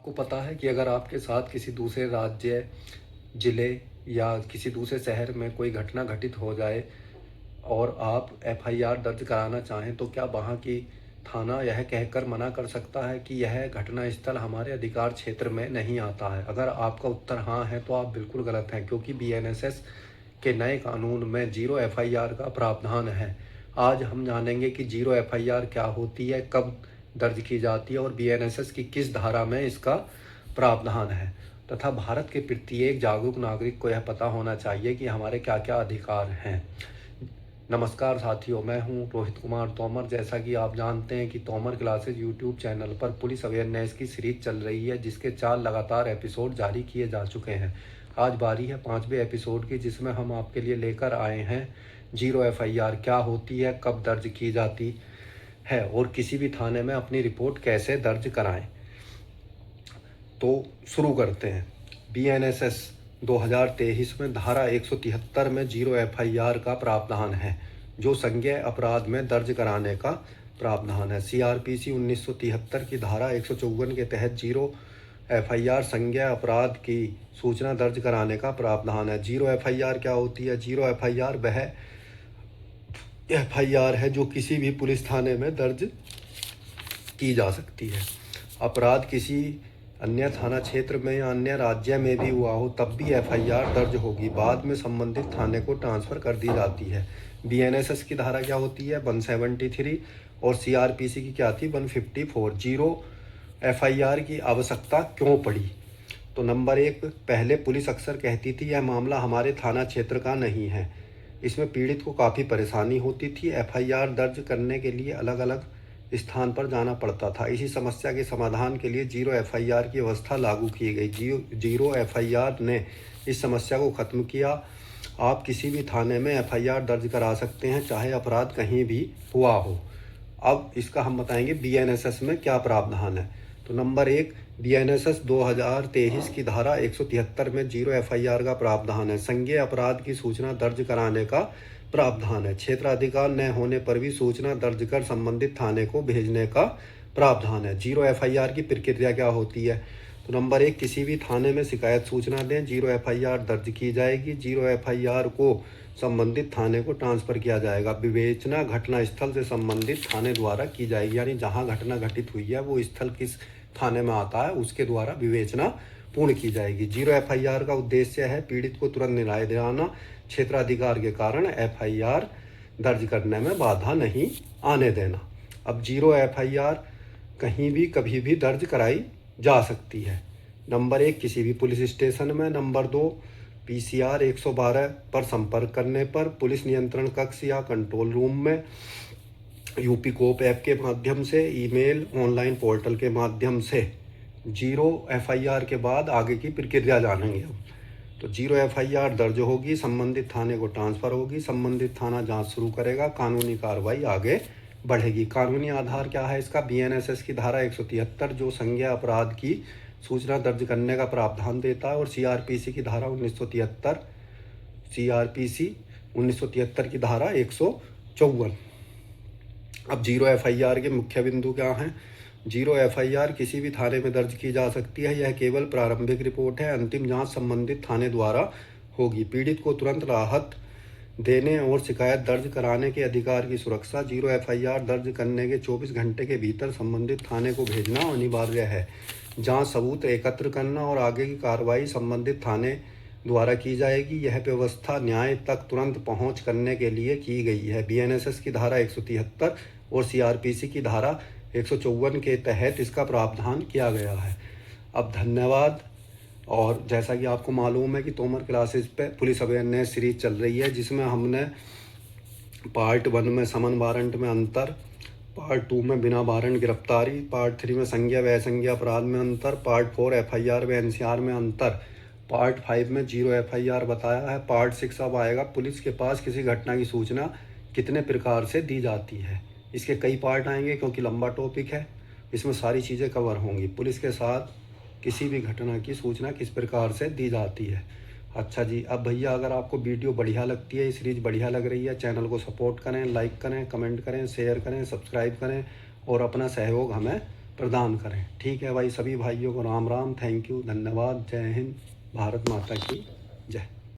आपको पता है कि अगर आपके साथ किसी दूसरे राज्य, ज़िले या किसी दूसरे शहर में कोई घटना घटित हो जाए और आप एफआईआर दर्ज कराना चाहें, तो क्या वहाँ की थाना यह कहकर मना कर सकता है कि यह घटना स्थल हमारे अधिकार क्षेत्र में नहीं आता है? अगर आपका उत्तर हाँ है तो आप बिल्कुल गलत हैं, क्योंकि बीएनएसएस के नए कानून में जीरो एफआईआर का प्रावधान है। आज हम जानेंगे कि जीरो एफआईआर क्या होती है, कब दर्ज की जाती है और बीएनएसएस की किस धारा में इसका प्रावधान है, तथा भारत के प्रत्येक जागरूक नागरिक को यह पता होना चाहिए कि हमारे क्या क्या अधिकार हैं। नमस्कार साथियों, मैं हूं रोहित कुमार तोमर। जैसा कि आप जानते हैं कि तोमर क्लासेज यूट्यूब चैनल पर पुलिस अवेयरनेस की सीरीज चल रही है, जिसके 4 लगातार एपिसोड जारी किए जा चुके हैं। आज बारी है 5वें एपिसोड की, जिसमें हम आपके लिए लेकर आए हैं जीरो एफआईआर क्या होती है, कब दर्ज की जाती है और किसी भी थाने में अपनी रिपोर्ट कैसे दर्ज कराएं। तो शुरू करते हैं। बीएनएसएस 2023 में धारा 173 में जीरो एफआईआर का प्रावधान है, जो संज्ञेय अपराध में दर्ज कराने का प्रावधान है। सीआरपीसी 1973 की धारा 154 के तहत जीरो एफआईआर संज्ञेय अपराध की सूचना दर्ज कराने का प्रावधान है। जीरो एफआईआर क्या होती है? जीरो एफआईआर वह एफआईआर है जो किसी भी पुलिस थाने में दर्ज की जा सकती है। अपराध किसी अन्य थाना क्षेत्र में या अन्य राज्य में भी हुआ हो, तब भी एफआईआर दर्ज होगी। बाद में संबंधित थाने को ट्रांसफ़र कर दी जाती है। बीएनएसएस की धारा क्या होती है? 173 और सीआरपीसी की क्या थी? 154। जीरो एफआईआर की आवश्यकता क्यों पड़ी? तो नंबर 1, पहले पुलिस अक्सर कहती थी यह मामला हमारे थाना क्षेत्र का नहीं है। इसमें पीड़ित को काफ़ी परेशानी होती थी। एफआईआर दर्ज करने के लिए अलग अलग स्थान पर जाना पड़ता था। इसी समस्या के समाधान के लिए जीरो एफआईआर की व्यवस्था लागू की गई। जीरो एफआईआर ने इस समस्या को ख़त्म किया। आप किसी भी थाने में एफआईआर दर्ज करा सकते हैं, चाहे अपराध कहीं भी हुआ हो। अब इसका हम बताएंगे बीएनएसएस में क्या प्रावधान है। तो नंबर 1, बीएनएसएस 2023 की धारा 173 में जीरो एफआईआर का प्रावधान है। संज्ञेय अपराध की सूचना दर्ज कराने का प्रावधान है। क्षेत्राधिकार न होने पर भी सूचना दर्ज कर संबंधित थाने को भेजने का प्रावधान है। जीरो एफआईआर की प्रक्रिया क्या होती है? तो नंबर 1, किसी भी थाने में शिकायत सूचना दें, जीरो एफआईआर दर्ज की जाएगी। जीरो एफआईआर को संबंधित थाने को ट्रांसफ़र किया जाएगा। विवेचना घटना स्थल से संबंधित थाने द्वारा की जाएगी, यानी जहां घटना घटित हुई है वो स्थल किस थाने में आता है, उसके द्वारा विवेचना पूर्ण की जाएगी। जीरो एफआईआर का उद्देश्य है पीड़ित को तुरंत न्याय दिलाना। क्षेत्राधिकार के कारण एफआईआर दर्ज करने में बाधा नहीं आने देना। अब जीरो एफआईआर कहीं भी कभी भी दर्ज कराई जा सकती है। नंबर 1, किसी भी पुलिस स्टेशन में। नंबर 2, पीसीआर 112 पर संपर्क करने पर, पुलिस नियंत्रण कक्ष या कंट्रोल रूम में, यूपी कोप ऐप के माध्यम से, ईमेल, ऑनलाइन पोर्टल के माध्यम से। जीरो एफआईआर के बाद आगे की प्रक्रिया जानेंगे हम। तो जीरो एफआईआर दर्ज होगी, संबंधित थाने को ट्रांसफ़र होगी, संबंधित थाना जांच शुरू करेगा, कानूनी कार्रवाई आगे बढ़ेगी। कानूनी आधार क्या है इसका? बीएनएसएस की धारा 173 जो संज्ञेय अपराध की सूचना दर्ज करने का प्रावधान देता है, और सीआरपीसी की धारा 1973, सीआरपीसी 1973 की धारा 154। अब जीरो एफआईआर के मुख्य बिंदु क्या हैं? जीरो एफआईआर किसी भी थाने में दर्ज की जा सकती है। यह केवल प्रारंभिक रिपोर्ट है। अंतिम जांच संबंधित थाने द्वारा होगी। पीड़ित को तुरंत राहत देने और शिकायत दर्ज कराने के अधिकार की सुरक्षा। जीरो एफआईआर दर्ज करने के 24 घंटे के भीतर संबंधित थाने को भेजना अनिवार्य है। जांच सबूत एकत्र करना और आगे की कार्रवाई संबंधित थाने द्वारा की जाएगी। यह व्यवस्था न्याय तक तुरंत पहुंच करने के लिए की गई है। बीएनएसएस की धारा 173 और सीआरपीसी की धारा 154 के तहत इसका प्रावधान किया गया है। अब धन्यवाद। और जैसा कि आपको मालूम है कि तोमर क्लासेज पे पुलिस अवेयरनेस सीरीज चल रही है, जिसमें हमने पार्ट 1 में समन वारंट में अंतर, पार्ट 2 में बिना वारंट गिरफ्तारी, पार्ट 3 में संज्ञेय व असंज्ञेय अपराध में अंतर, पार्ट 4 एफआईआर व एनसीआर में अंतर, पार्ट 5 में जीरो एफआईआर बताया है। पार्ट 6 अब आएगा, पुलिस के पास किसी घटना की सूचना कितने प्रकार से दी जाती है। इसके कई पार्ट आएंगे क्योंकि लंबा टॉपिक है, इसमें सारी चीज़ें कवर होंगी। पुलिस के साथ किसी भी घटना की सूचना किस प्रकार से दी जाती है। अच्छा जी, अब भैया अगर आपको वीडियो बढ़िया लगती है, ये सीरीज़ बढ़िया लग रही है, चैनल को सपोर्ट करें, लाइक करें, कमेंट करें, शेयर करें, सब्सक्राइब करें और अपना सहयोग हमें प्रदान करें। ठीक है भाई, सभी भाइयों को राम राम, थैंक यू, धन्यवाद, जय हिंद, भारत माता की जय।